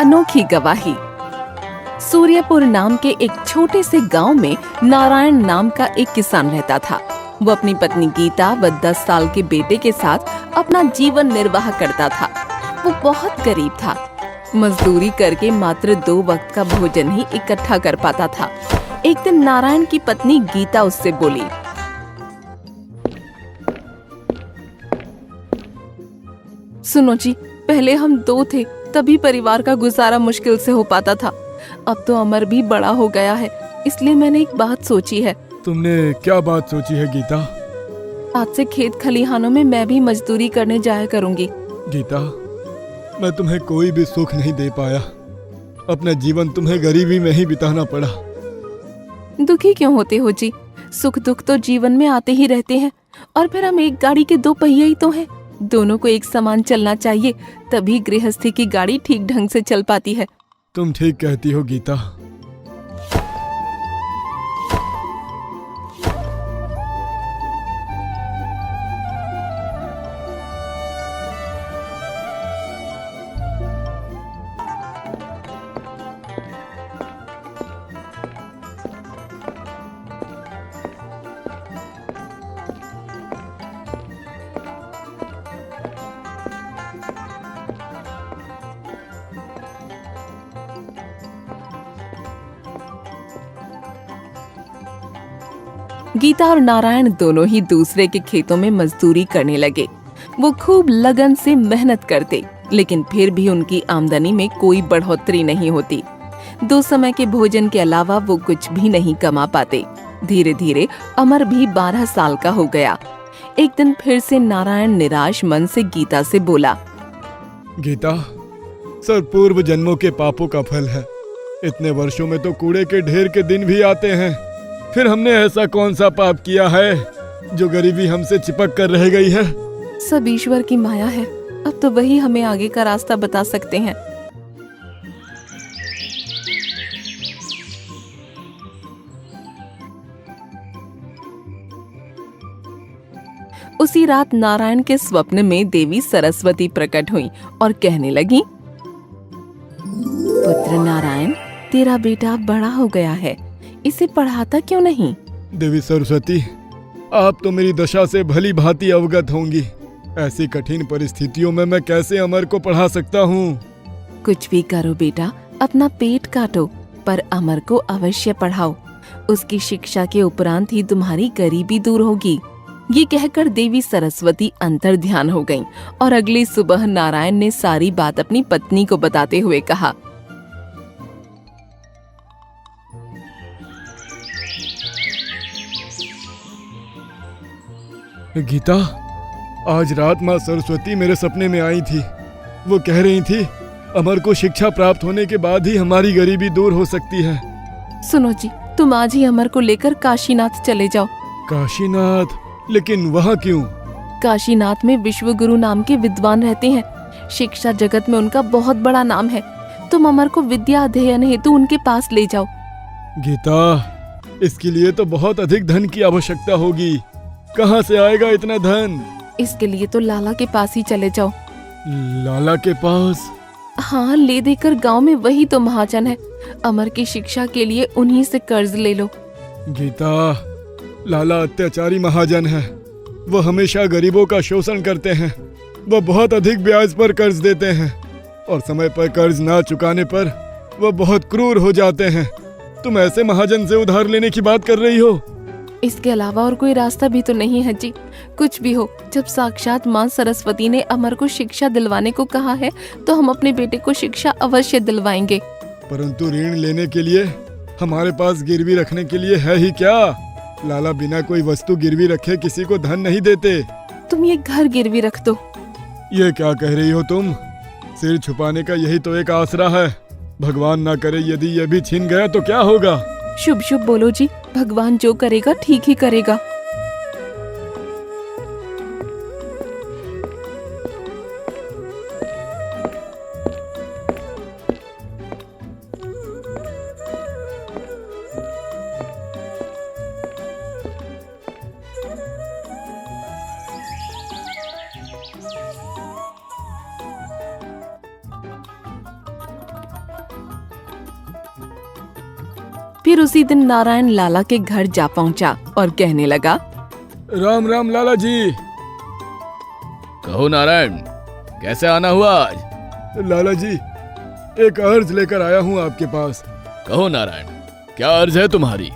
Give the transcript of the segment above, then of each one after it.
अनोखी गवाही। सूर्यपुर नाम के एक छोटे से गांव में नारायण नाम का एक किसान रहता था। वो अपनी पत्नी गीता व 10 साल के बेटे के साथ अपना जीवन निर्वाह करता था। वो बहुत गरीब था। मजदूरी करके मात्र 2 वक्त का भोजन ही इकट्ठा कर पाता था। एक दिन नारायण की पत्नी गीता उससे बोली, सुनो जी, पहले हम 2 थे, तभी परिवार का गुजारा मुश्किल से हो पाता था। अब तो अमर भी बड़ा हो गया है, इसलिए मैंने एक बात सोची है। तुमने क्या बात सोची है गीता? आज से खेत खलिहानों में मैं भी मजदूरी करने जाया करूंगी। गीता, मैं तुम्हें कोई भी सुख नहीं दे पाया। अपना जीवन तुम्हें गरीबी में ही बिताना पड़ा। दुखी क्यों होते हो जी? सुख दुख तो जीवन में आते ही रहते हैं। और फिर हम एक गाड़ी के 2 पहिए ही तो हैं। दोनों को एक समान चलना चाहिए, तभी गृहस्थी की गाड़ी ठीक ढंग से चल पाती है। तुम ठीक कहती हो गीता। गीता और नारायण दोनों ही दूसरे के खेतों में मजदूरी करने लगे। वो खूब लगन से मेहनत करते, लेकिन फिर भी उनकी आमदनी में कोई बढ़ोतरी नहीं होती। 2 समय के भोजन के अलावा वो कुछ भी नहीं कमा पाते। धीरे धीरे अमर भी 12 साल का हो गया। एक दिन फिर से नारायण निराश मन से गीता से बोला, गीता, सब पूर्व जन्मों के पापों का फल है। इतने वर्षों में तो कूड़े के ढेर के दिन भी आते हैं। फिर हमने ऐसा कौन सा पाप किया है जो गरीबी हमसे चिपक कर रह गई है? सब ईश्वर की माया है। अब तो वही हमें आगे का रास्ता बता सकते हैं। उसी रात नारायण के स्वप्न में देवी सरस्वती प्रकट हुई और कहने लगी, पुत्र नारायण, तेरा बेटा बड़ा हो गया है, इसे पढ़ाता क्यों नहीं? देवी सरस्वती, आप तो मेरी दशा से भली भांति अवगत होंगी। ऐसी कठिन परिस्थितियों में मैं कैसे अमर को पढ़ा सकता हूँ? कुछ भी करो बेटा, अपना पेट काटो, पर अमर को अवश्य पढ़ाओ। उसकी शिक्षा के उपरांत ही तुम्हारी गरीबी दूर होगी। ये कहकर देवी सरस्वती अंतर ध्यान हो गईं और अगली सुबह नारायण ने सारी बात अपनी पत्नी को बताते हुए कहा, गीता, आज रात माँ सरस्वती मेरे सपने में आई थी। वो कह रही थी, अमर को शिक्षा प्राप्त होने के बाद ही हमारी गरीबी दूर हो सकती है। सुनो जी, तुम आज ही अमर को लेकर काशीनाथ चले जाओ। काशीनाथ? लेकिन वहाँ क्यों? काशीनाथ में विश्व गुरु नाम के विद्वान रहते हैं। शिक्षा जगत में उनका बहुत बड़ा नाम है। तुम अमर को विद्या अध्ययन हेतु उनके पास ले जाओ। गीता, इसके लिए तो बहुत अधिक धन की आवश्यकता होगी। कहाँ से आएगा इतना धन? इसके लिए तो लाला के पास ही चले जाओ। लाला के पास? हाँ, ले देकर गांव में वही तो महाजन है। अमर की शिक्षा के लिए उन्हीं से कर्ज ले लो। गीता, लाला अत्याचारी महाजन है। वो हमेशा गरीबों का शोषण करते हैं। वो बहुत अधिक ब्याज पर कर्ज देते हैं और समय पर कर्ज ना चुकाने पर वो बहुत क्रूर हो जाते हैं। तुम ऐसे महाजन से उधार लेने की बात कर रही हो? इसके अलावा और कोई रास्ता भी तो नहीं है जी। कुछ भी हो, जब साक्षात माँ सरस्वती ने अमर को शिक्षा दिलवाने को कहा है, तो हम अपने बेटे को शिक्षा अवश्य दिलवाएंगे। परंतु ऋण लेने के लिए हमारे पास गिरवी रखने के लिए है ही क्या? लाला बिना कोई वस्तु गिरवी रखे किसी को धन नहीं देते। तुम ये घर गिरवी रख दो। ये क्या कह रही हो तुम? सिर छुपाने का यही तो एक आसरा है। भगवान ना करे यदि ये भी छिन गया तो क्या होगा? शुभ शुभ बोलो जी, भगवान जो करेगा ठीक ही करेगा। फिर उसी दिन नारायण लाला के घर जा पहुंचा और कहने लगा, राम राम लाला जी। कहो नारायण, कैसे आना हुआ आज? लाला जी, एक अर्ज लेकर आया हूँ आपके पास। कहो नारायण, क्या अर्ज है तुम्हारी?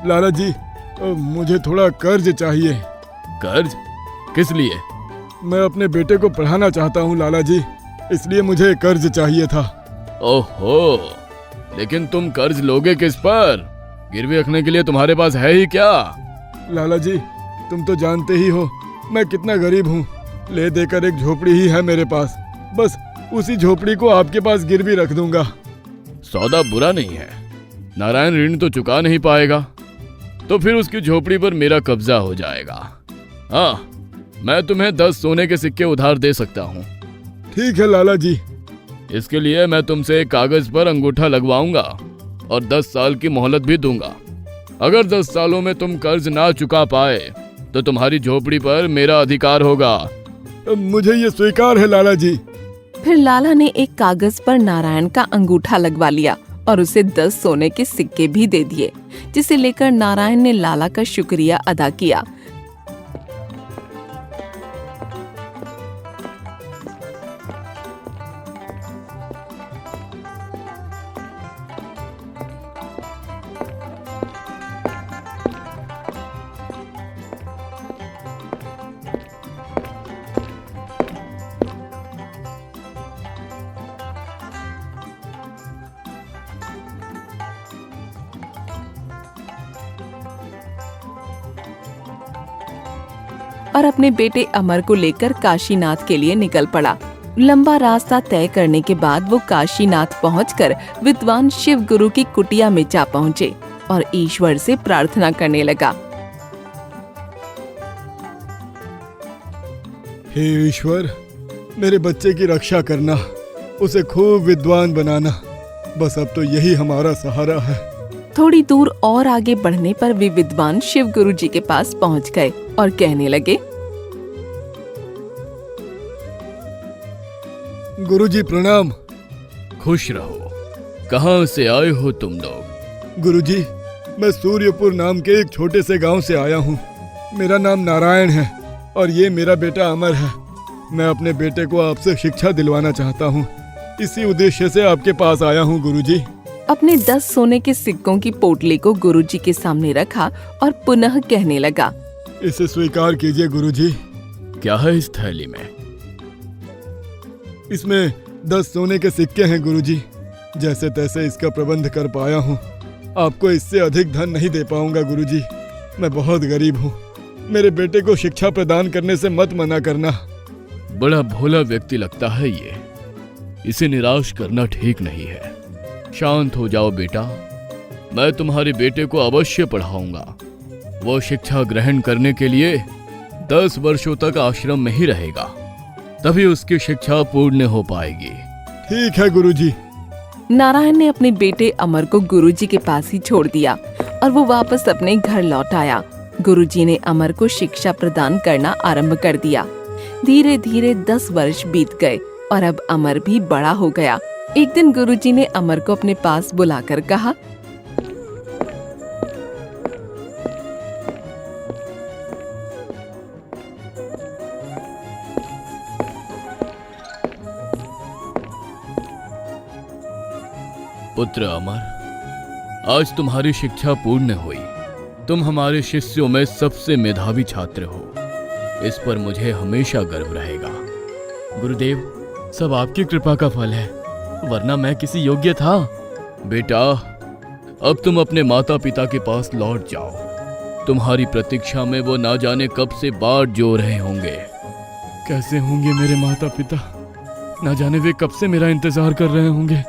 लाला जी, मुझे थोड़ा कर्ज चाहिए। कर्ज? किस लिए? मैं अपने बेटे को पढ़ाना चाहता हूँ लाला जी, इसलिए मुझे कर्ज चाहिए था। ओहो, लेकिन तुम कर्ज लोगे किस पर? गिरवी रखने के लिए तुम्हारे पास है ही क्या? लाला जी, तुम तो जानते ही हो मैं कितना गरीब हूँ। ले देकर एक झोपड़ी ही है मेरे पास, बस उसी झोपड़ी को आपके पास गिरवी रख दूंगा। सौदा बुरा नहीं है। नारायण ऋण तो चुका नहीं पाएगा, तो फिर उसकी झोपड़ी पर मेरा कब्जा हो जाएगा। हाँ, मैं तुम्हें 10 सोने के सिक्के उधार दे सकता हूँ। ठीक है लाला जी। इसके लिए मैं तुमसे एक कागज पर अंगूठा लगवाऊंगा और 10 साल की मोहलत भी दूंगा। अगर 10 सालों में तुम कर्ज ना चुका पाए तो तुम्हारी झोपड़ी पर मेरा अधिकार होगा। मुझे ये स्वीकार है लाला जी। फिर लाला ने एक कागज पर नारायण का अंगूठा लगवा लिया और उसे 10 सोने के सिक्के भी दे दिए, जिसे लेकर नारायण ने लाला का शुक्रिया अदा किया। और अपने बेटे अमर को लेकर काशीनाथ के लिए निकल पड़ा। लंबा रास्ता तय करने के बाद वो काशीनाथ पहुंचकर विद्वान शिव गुरु की कुटिया में जा पहुंचे और ईश्वर से प्रार्थना करने लगा। हे ईश्वर, मेरे बच्चे की रक्षा करना, उसे खूब विद्वान बनाना, बस अब तो यही हमारा सहारा है। थोड़ी दूर और आगे बढ़ने पर वे विद्वान शिव गुरु जी के पास पहुंच गए और कहने लगे, गुरुजी प्रणाम। खुश रहो। कहाँ से आए हो तुम लोग? गुरुजी, मैं सूर्यपुर नाम के एक छोटे से गांव से आया हूँ। मेरा नाम नारायण है और ये मेरा बेटा अमर है। मैं अपने बेटे को आपसे शिक्षा दिलवाना चाहता हूँ, इसी उद्देश्य से आपके पास आया हूँ गुरुजी। अपने 10 सोने के सिक्कों की पोटली को गुरुजी के सामने रखा और पुनः कहने लगा, इसे स्वीकार कीजिए गुरुजी। क्या है इस थैली में? इसमें 10 सोने के सिक्के हैं गुरुजी। जैसे तैसे इसका प्रबंध कर पाया हूँ, आपको इससे अधिक धन नहीं दे पाऊंगा गुरुजी। मैं बहुत गरीब हूँ, मेरे बेटे को शिक्षा प्रदान करने से मत मना करना। बड़ा भोला व्यक्ति लगता है ये, इसे निराश करना ठीक नहीं है। शांत हो जाओ बेटा, मैं तुम्हारे बेटे को अवश्य पढ़ाऊंगा। वो शिक्षा ग्रहण करने के लिए 10 वर्षों तक आश्रम में ही रहेगा, तभी उसकी शिक्षा पूर्ण हो पाएगी। ठीक है गुरुजी। नारायण ने अपने बेटे अमर को गुरुजी के पास ही छोड़ दिया और वो वापस अपने घर लौट आया। गुरुजी ने अमर को शिक्षा प्रदान करना आरंभ कर दिया। धीरे धीरे 10 वर्ष बीत गए और अब अमर भी बड़ा हो गया। एक दिन गुरुजी ने अमर को अपने पास बुलाकर कहा, पुत्र अमर, आज तुम्हारी शिक्षा पूर्ण हुई। तुम हमारे शिष्यों में सबसे मेधावी छात्र हो। इस पर मुझे हमेशा गर्व रहेगा। गुरुदेव, सब आपकी कृपा का फल है, वरना मैं किसी योग्य था। बेटा, अब तुम अपने माता पिता के पास लौट जाओ। तुम्हारी प्रतीक्षा में वो ना जाने कब से बाट जो रहे होंगे। कैसे होंगे मेरे माता पिता? ना जाने वे कब से मेरा इंतजार कर रहे होंगे।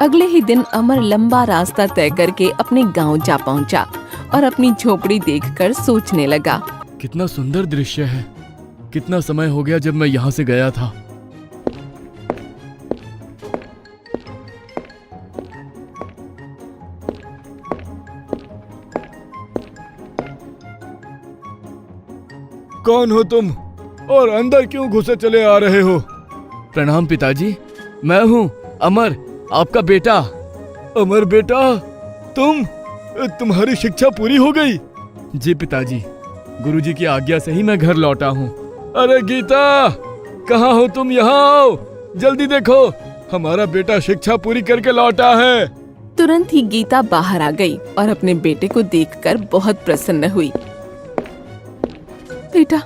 अगले ही दिन अमर लंबा रास्ता तय करके अपने गांव जा पहुंचा और अपनी झोपड़ी देखकर सोचने लगा, कितना सुंदर दृश्य है। कितना समय हो गया जब मैं यहाँ से गया था। कौन हो तुम और अंदर क्यों घुसे चले आ रहे हो? प्रणाम पिताजी, मैं हूँ अमर, आपका बेटा। अमर बेटा, तुम्हारी शिक्षा पूरी हो गई? जी पिताजी, गुरुजी की आज्ञा से ही मैं घर लौटा हूँ। अरे गीता, कहाँ हो तुम? यहाँ आओ, जल्दी देखो, हमारा बेटा शिक्षा पूरी करके लौटा है। तुरंत ही गीता बाहर आ गई और अपने बेटे को देखकर बहुत प्रसन्न हुई। बेटा,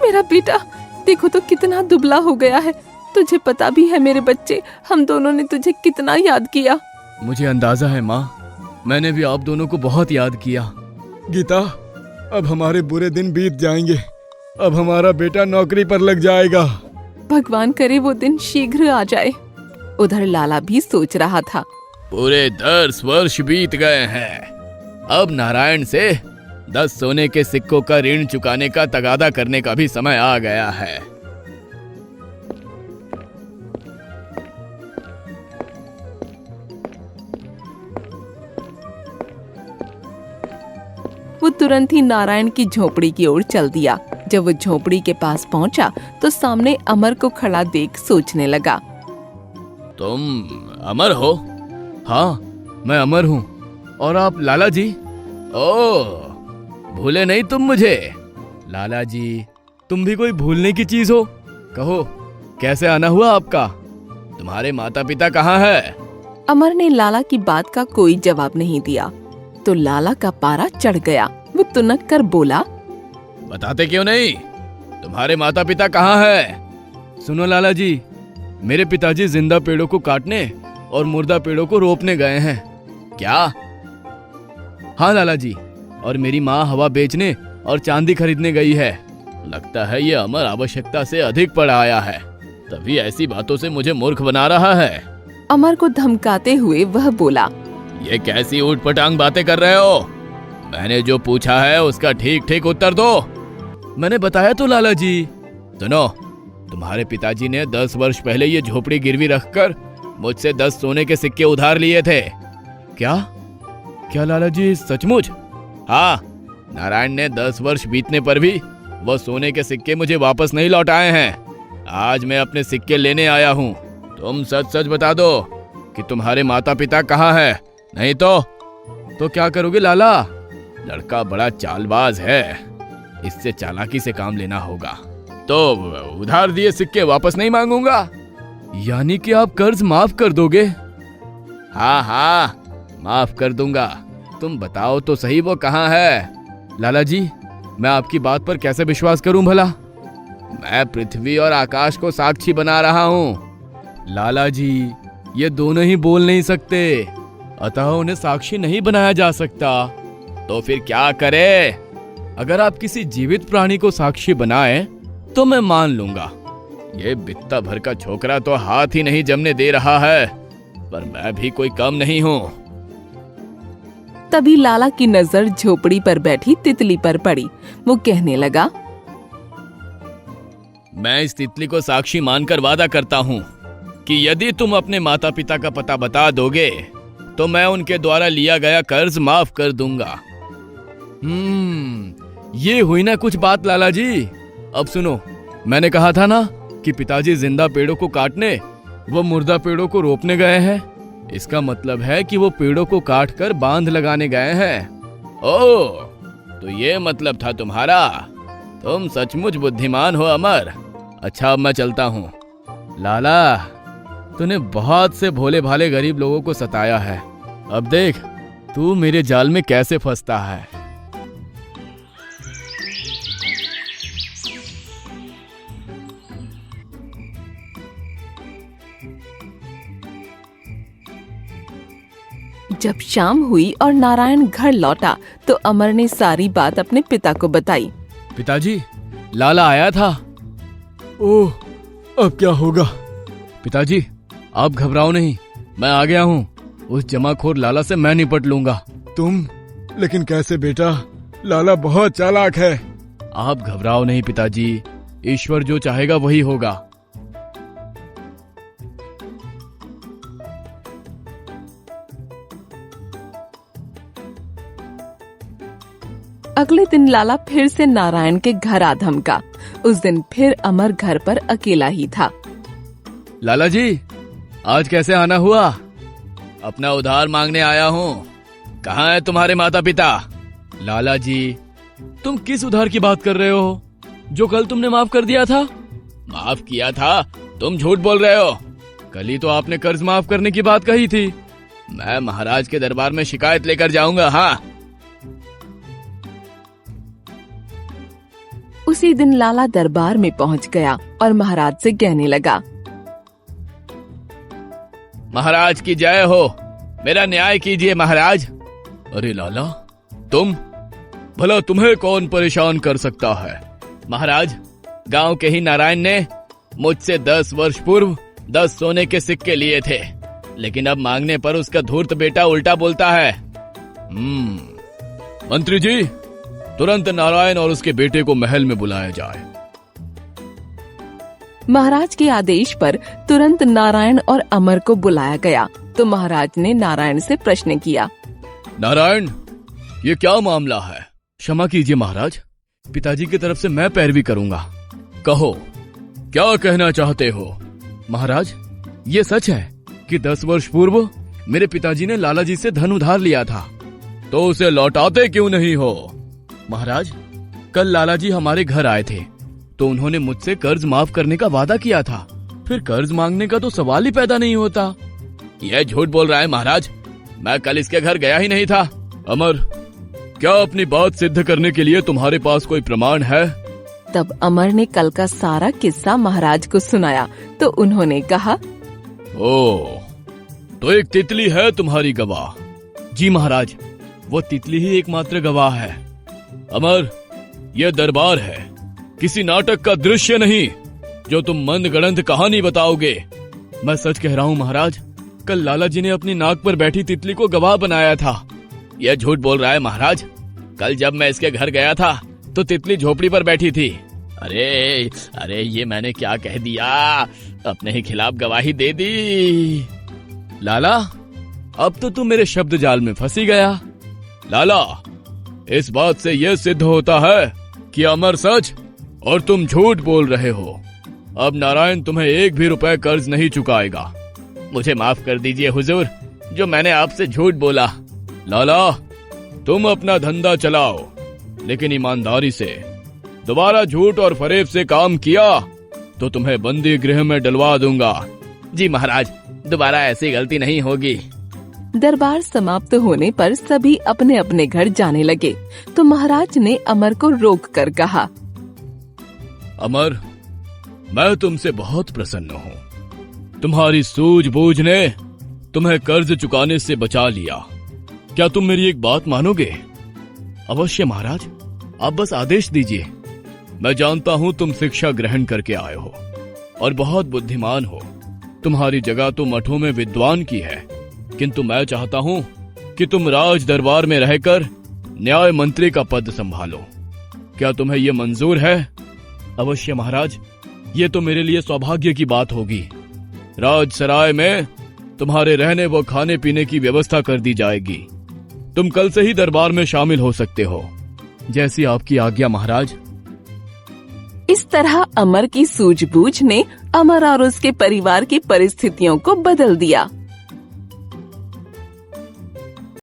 मेरा बेटा, देखो तो कितना दुबला हो गया है। तुझे पता भी है मेरे बच्चे, हम दोनों ने तुझे कितना याद किया। मुझे अंदाजा है माँ, मैंने भी आप दोनों को बहुत याद किया। गीता, अब हमारे बुरे दिन बीत जाएंगे। अब हमारा बेटा नौकरी पर लग जाएगा। भगवान करे वो दिन शीघ्र आ जाए। उधर लाला भी सोच रहा था। पूरे 10 वर्ष बीत गए हैं। अब नारायण से 10 सोने के सिक्कों का ऋण चुकाने का तगादा करने का भी समय आ गया है। वो तुरंत ही नारायण की झोपड़ी की ओर चल दिया। जब वो झोपड़ी के पास पहुंचा तो सामने अमर को खड़ा देख सोचने लगा। तुम अमर हो? हाँ, मैं अमर हूँ। और आप लाला जी? ओह, भूले नहीं तुम मुझे? लाला जी, तुम भी कोई भूलने की चीज हो? कहो, कैसे आना हुआ आपका? तुम्हारे माता पिता कहाँ है? अमर ने लाला की बात का कोई जवाब नहीं दिया तो लाला का पारा चढ़ गया। वो तुनक कर बोला, बताते क्यों नहीं? तुम्हारे माता पिता कहाँ है? सुनो लाला जी, मेरे पिताजी जिंदा पेड़ों को काटने और मुर्दा पेड़ों को रोपने गए हैं। क्या? हाँ लाला जी, और मेरी माँ हवा बेचने और चांदी खरीदने गई है। लगता है ये अमर आवश्यकता से अधिक पढ़ आया है, तभी ऐसी बातों से मुझे मूर्ख बना रहा है। अमर को धमकाते हुए वह बोला, ये कैसी ऊटपटांग बातें कर रहे हो? मैंने जो पूछा है उसका ठीक ठीक उत्तर दो। मैंने बताया तो लाला जी। सुनो, तुम्हारे पिताजी ने 10 वर्ष पहले ये झोपड़ी गिरवी रखकर मुझसे 10 सोने के सिक्के उधार लिए थे। क्या? क्या लाला जी, सचमुच? हाँ, नारायण ने 10 वर्ष बीतने पर भी वो सोने के सिक्के मुझे वापस नहीं लौटाए हैं। आज मैं अपने सिक्के लेने आया हूँ। तुम सच सच बता दो कि तुम्हारे माता पिता कहाँ है, नहीं तो क्या करोगे लाला? लड़का बड़ा चालबाज है, इससे चालाकी से काम लेना होगा। तो उधार दिए सिक्के वापस नहीं मांगूंगा। यानी कि आप कर्ज माफ कर दोगे? हाँ हाँ, माफ कर दूंगा। तुम बताओ तो सही वो कहाँ है? लाला जी, मैं आपकी बात पर कैसे विश्वास करूं भला? मैं पृथ्वी और आकाश को साक्षी बना रहा हूँ। लाला जी, ये दोनों ही बोल नहीं सकते, अतः उन्हें साक्षी नहीं बनाया जा सकता। तो फिर क्या करे? अगर आप किसी जीवित प्राणी को साक्षी बनाएं तो मैं मान लूंगा। ये बित्ता भर का छोकरा तो हाथ ही नहीं जमने दे रहा है, पर मैं भी कोई कम नहीं हूँ। तभी लाला की नजर झोपड़ी पर बैठी तितली पर पड़ी। वो कहने लगा, मैं इस तितली को साक्षी मानकर वादा करता हूँ कि यदि तुम अपने माता पिता का पता बता दोगे तो मैं उनके द्वारा लिया गया कर्ज माफ कर दूंगा। ये हुई ना कुछ बात लाला जी। अब सुनो, मैंने कहा था ना कि पिताजी जिंदा पेड़ों को काटने वो मुर्दा पेड़ों को रोपने गए हैं। इसका मतलब है कि वो पेड़ों को काटकर बांध लगाने गए हैं। ओह, तो ये मतलब था तुम्हारा। तुम सचमुच बुद्धिमान हो अमर। अच्छा, अब मैं चलता हूँ। लाला, तूने बहुत से भोले भाले गरीब लोगों को सताया है। अब देख तू मेरे जाल में कैसे फंसता है। जब शाम हुई और नारायण घर लौटा तो अमर ने सारी बात अपने पिता को बताई। पिताजी, लाला आया था। ओह, अब क्या होगा? पिताजी, आप घबराओ नहीं, मैं आ गया हूँ। उस जमाखोर लाला से मैं निपट लूंगा। तुम? लेकिन कैसे बेटा? लाला बहुत चालाक है। आप घबराओ नहीं पिताजी, ईश्वर जो चाहेगा वही होगा। अगले दिन लाला फिर से नारायण के घर आ धमका। उस दिन फिर अमर घर पर अकेला ही था। लाला जी, आज कैसे आना हुआ? अपना उधार मांगने आया हूँ। कहाँ है तुम्हारे माता पिता? लाला जी, तुम किस उधार की बात कर रहे हो? जो कल तुमने माफ कर दिया था। माफ किया था? तुम झूठ बोल रहे हो। कल ही तो आपने कर्ज माफ करने की बात कही थी। मैं महाराज के दरबार में शिकायत लेकर जाऊंगा। हाँ। उसी दिन लाला दरबार में पहुंच गया और महाराज से कहने लगा, महाराज की जय हो, मेरा न्याय कीजिए महाराज। अरे लाला, तुम? भला तुम्हें कौन परेशान कर सकता है? महाराज, गांव के ही नारायण ने मुझसे 10 वर्ष पूर्व 10 सोने के सिक्के लिए थे, लेकिन अब मांगने पर उसका धूर्त बेटा उल्टा बोलता है। मंत्री जी, तुरंत नारायण और उसके बेटे को महल में बुलाया जाए। महाराज के आदेश पर तुरंत नारायण और अमर को बुलाया गया तो महाराज ने नारायण से प्रश्न किया। नारायण, ये क्या मामला है? क्षमा कीजिए महाराज, पिताजी की तरफ से मैं पैरवी करूंगा। कहो, क्या कहना चाहते हो? महाराज, ये सच है कि 10 वर्ष पूर्व मेरे पिताजी ने लाला जी से धन उधार लिया था, तो उसे लौटाते क्यों नहीं हो? महाराज, कल लाला जी हमारे घर आए थे तो उन्होंने मुझसे कर्ज माफ करने का वादा किया था, फिर कर्ज मांगने का तो सवाल ही पैदा नहीं होता। यह झूठ बोल रहा है महाराज, मैं कल इसके घर गया ही नहीं था। अमर, क्या अपनी बात सिद्ध करने के लिए तुम्हारे पास कोई प्रमाण है? तब अमर ने कल का सारा किस्सा महाराज को सुनाया तो उन्होंने कहा, ओ, तो एक तितली है तुम्हारी गवाह? जी महाराज, वो तितली ही एकमात्र गवाह है। अमर, यह दरबार है, किसी नाटक का दृश्य नहीं जो तुम मनगढ़ंत कहानी बताओगे। मैं सच कह रहा हूँ महाराज, कल लाला जी ने अपनी नाक पर बैठी तितली को गवाह बनाया था। यह झूठ बोल रहा है महाराज, कल जब मैं इसके घर गया था तो तितली झोपड़ी पर बैठी थी। अरे ये मैंने क्या कह दिया, अपने ही खिलाफ गवाही दे दी। लाला, अब तो तुम मेरे शब्द जाल में फंसी गया। लाला, इस बात से यह सिद्ध होता है कि अमर सच और तुम झूठ बोल रहे हो। अब नारायण तुम्हें 1 भी रुपए कर्ज नहीं चुकाएगा। मुझे माफ कर दीजिए हुजूर, जो मैंने आपसे झूठ बोला। लाला, तुम अपना धंधा चलाओ, लेकिन ईमानदारी से। दोबारा झूठ और फरेब से काम किया तो तुम्हें बंदी गृह में डलवा दूंगा। जी महाराज, दोबारा ऐसी गलती नहीं होगी। दरबार समाप्त होने पर सभी अपने अपने घर जाने लगे तो महाराज ने अमर को रोक कर कहा, अमर, मैं तुमसे बहुत प्रसन्न हूँ। तुम्हारी सूझबूझ ने तुम्हें कर्ज चुकाने से बचा लिया। क्या तुम मेरी एक बात मानोगे? अवश्य महाराज, आप बस आदेश दीजिए। मैं जानता हूँ तुम शिक्षा ग्रहण करके आए हो और बहुत बुद्धिमान हो। तुम्हारी जगह तो मठों में विद्वान की है, किंतु मैं चाहता हूँ कि तुम राज दरबार में रहकर न्याय मंत्री का पद संभालो। क्या तुम्हें यह मंजूर है? अवश्य महाराज, ये तो मेरे लिए सौभाग्य की बात होगी। राजसराय में तुम्हारे रहने व खाने पीने की व्यवस्था कर दी जाएगी। तुम कल से ही दरबार में शामिल हो सकते हो। जैसी आपकी आज्ञा महाराज। इस तरह अमर की सूझबूझ ने अमर और उसके परिवार की परिस्थितियों को बदल दिया।